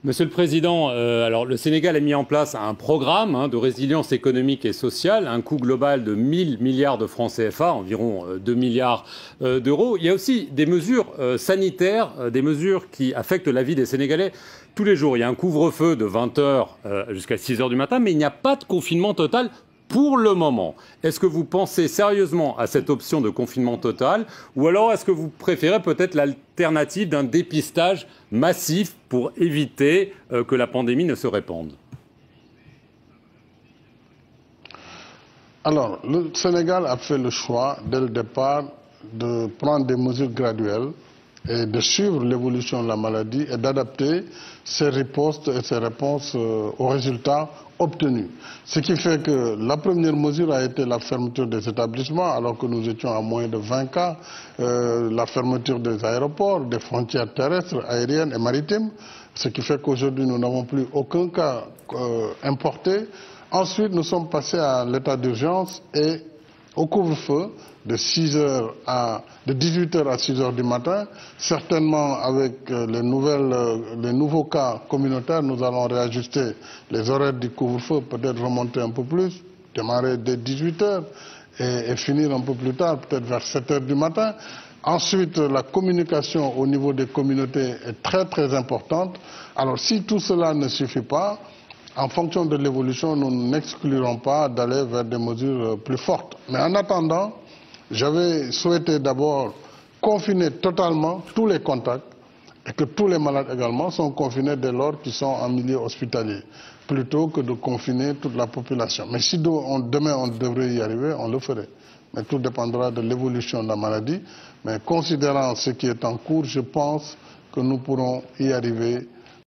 Monsieur le Président, alors le Sénégal a mis en place un programme de résilience économique et sociale, un coût global de 1000 milliards de francs CFA, environ 2 milliards d'euros. Il y a aussi des mesures sanitaires, des mesures qui affectent la vie des Sénégalais tous les jours. Il y a un couvre-feu de 20 heures jusqu'à 6 heures du matin, mais il n'y a pas de confinement total pour le moment. Est-ce que vous pensez sérieusement à cette option de confinement total ou alors est-ce que vous préférez peut-être l'alternative d'un dépistage massif pour éviter que la pandémie ne se répande? Alors, le Sénégal a fait le choix, dès le départ, de prendre des mesures graduelles et de suivre l'évolution de la maladie et d'adapter ses ripostes et ses réponses aux résultats obtenus. Ce qui fait que la première mesure a été la fermeture des établissements, alors que nous étions à moins de 20 cas, la fermeture des aéroports, des frontières terrestres, aériennes et maritimes, ce qui fait qu'aujourd'hui nous n'avons plus aucun cas importé. Ensuite, nous sommes passés à l'état d'urgence et au couvre-feu de 18 heures à 6 heures du matin. Certainement, avec les nouveaux cas communautaires, nous allons réajuster les horaires du couvre-feu, peut-être remonter un peu plus, démarrer dès 18 heures et finir un peu plus tard, peut-être vers 7 heures du matin. Ensuite, la communication au niveau des communautés est très très importante. Alors, si tout cela ne suffit pas, en fonction de l'évolution, nous n'exclurons pas d'aller vers des mesures plus fortes. Mais en attendant, j'avais souhaité d'abord confiner totalement tous les contacts et que tous les malades également sont confinés dès lors qu'ils sont en milieu hospitalier, plutôt que de confiner toute la population. Mais si demain on devrait y arriver, on le ferait. Mais tout dépendra de l'évolution de la maladie. Mais considérant ce qui est en cours, je pense que nous pourrons y arriver